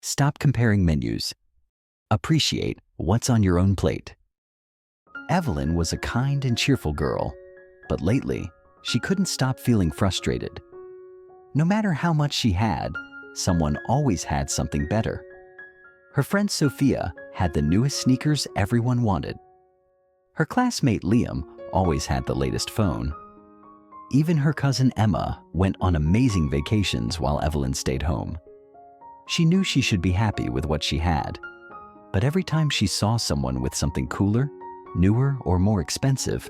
Stop comparing menus. Appreciate what's on your own plate. Evelyn was a kind and cheerful girl, but lately, she couldn't stop feeling frustrated. No matter how much she had, someone always had something better. Her friend Sophia had the newest sneakers everyone wanted. Her classmate Liam always had the latest phone. Even her cousin Emma went on amazing vacations while Evelyn stayed home. She knew she should be happy with what she had, but every time she saw someone with something cooler, newer, or more expensive,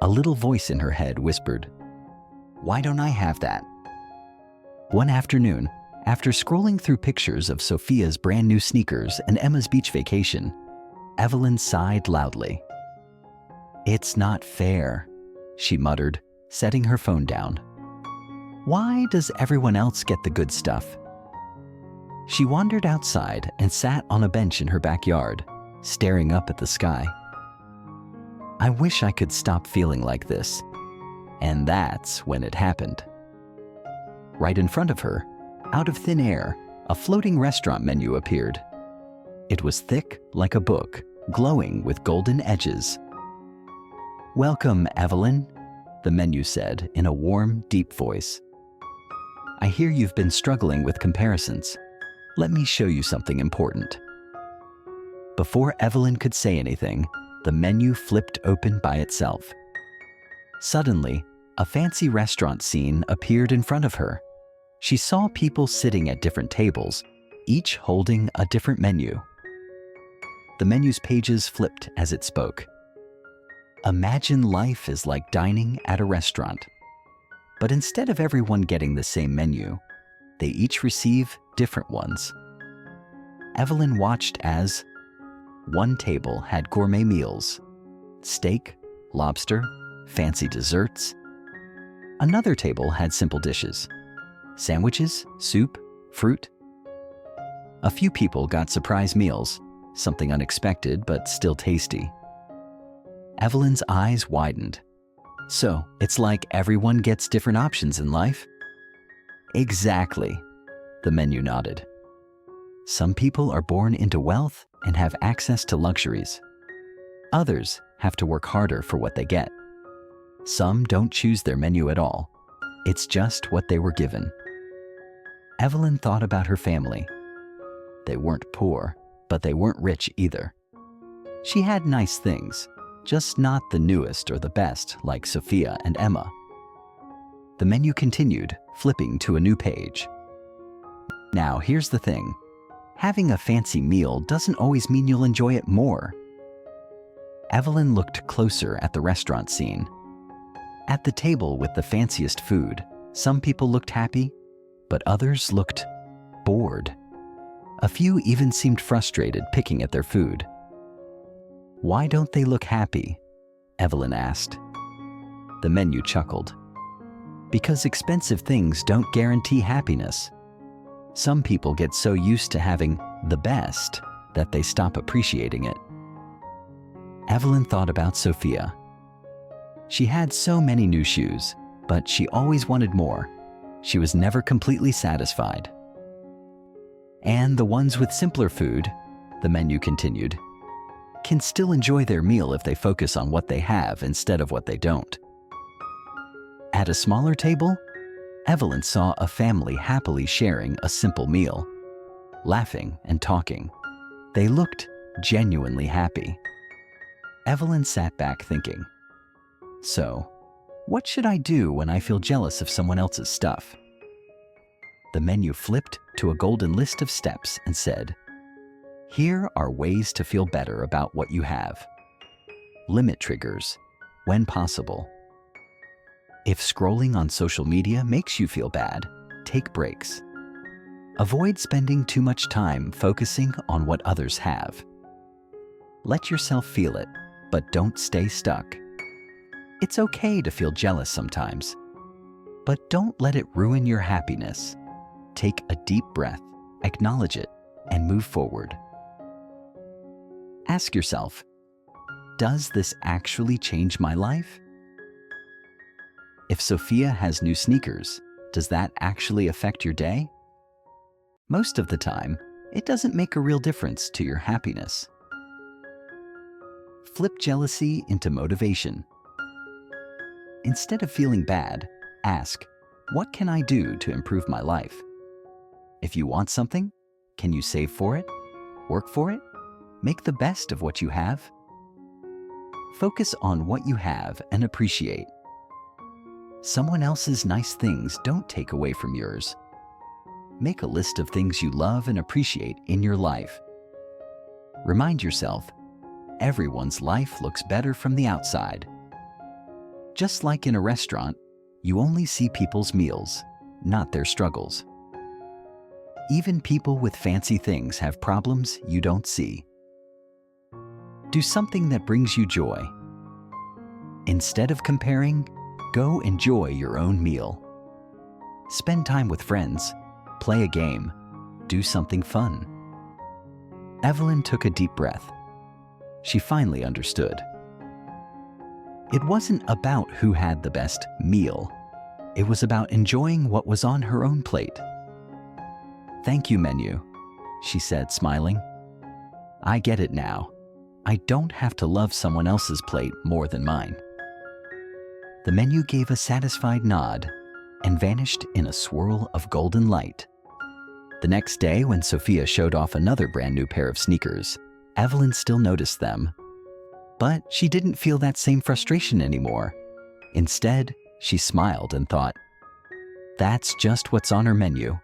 a little voice in her head whispered, "Why don't I have that?" One afternoon, after scrolling through pictures of Sophia's brand new sneakers and Emma's beach vacation, Evelyn sighed loudly. "It's not fair," she muttered, setting her phone down. "Why does everyone else get the good stuff?" She wandered outside and sat on a bench in her backyard, staring up at the sky. "I wish I could stop feeling like this." And that's when it happened. Right in front of her, out of thin air, a floating restaurant menu appeared. It was thick like a book, glowing with golden edges. "Welcome, Evelyn," the menu said in a warm, deep voice. "I hear you've been struggling with comparisons. Let me show you something important." Before Evelyn could say anything, the menu flipped open by itself. Suddenly, a fancy restaurant scene appeared in front of her. She saw people sitting at different tables, each holding a different menu. The menu's pages flipped as it spoke. Imagine life is like dining at a restaurant. But instead of everyone getting the same menu, they each receive different ones. Evelyn watched as one table had gourmet meals, steak, lobster, fancy desserts. Another table had simple dishes, sandwiches, soup, fruit. A few people got surprise meals, something unexpected but still tasty. Evelyn's eyes widened. So, it's like everyone gets different options in life? Exactly, the menu nodded. Some people are born into wealth and have access to luxuries. Others have to work harder for what they get. Some don't choose their menu at all. It's just what they were given. Evelyn thought about her family. They weren't poor, but they weren't rich either. She had nice things, just not the newest or the best like Sophia and Emma. The menu continued, flipping to a new page. Now, here's the thing. Having a fancy meal doesn't always mean you'll enjoy it more. Evelyn looked closer at the restaurant scene. At the table with the fanciest food, some people looked happy, but others looked bored. A few even seemed frustrated picking at their food. "Why don't they look happy?" Evelyn asked. The menu chuckled. "Because expensive things don't guarantee happiness. Some people get so used to having the best that they stop appreciating it." Evelyn thought about Sophia. She had so many new shoes, but she always wanted more. She was never completely satisfied. "And the ones with simpler food," the menu continued, "can still enjoy their meal if they focus on what they have instead of what they don't." At a smaller table, Evelyn saw a family happily sharing a simple meal, laughing and talking. They looked genuinely happy. Evelyn sat back thinking, "So, what should I do when I feel jealous of someone else's stuff?" The menu flipped to a golden list of steps and said, "Here are ways to feel better about what you have. Limit triggers, when possible. If scrolling on social media makes you feel bad, take breaks. Avoid spending too much time focusing on what others have. Let yourself feel it, but don't stay stuck. It's okay to feel jealous sometimes, but don't let it ruin your happiness. Take a deep breath, acknowledge it, and move forward." Ask yourself, does this actually change my life? If Sophia has new sneakers, does that actually affect your day? Most of the time, it doesn't make a real difference to your happiness. Flip jealousy into motivation. Instead of feeling bad, ask, what can I do to improve my life? If you want something, can you save for it? Work for it? Make the best of what you have? Focus on what you have and appreciate. Someone else's nice things don't take away from yours. Make a list of things you love and appreciate in your life. Remind yourself, everyone's life looks better from the outside. Just like in a restaurant, you only see people's meals, not their struggles. Even people with fancy things have problems you don't see. Do something that brings you joy. Instead of comparing, go enjoy your own meal. Spend time with friends, play a game, do something fun. Evelyn took a deep breath. She finally understood. It wasn't about who had the best meal. It was about enjoying what was on her own plate. "Thank you, menu," she said, smiling. "I get it now. I don't have to love someone else's plate more than mine." The menu gave a satisfied nod and vanished in a swirl of golden light. The next day, when Sophia showed off another brand new pair of sneakers, Evelyn still noticed them. But she didn't feel that same frustration anymore. Instead, she smiled and thought, "That's just what's on her menu,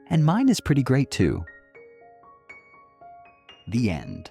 and mine is pretty great too." The end.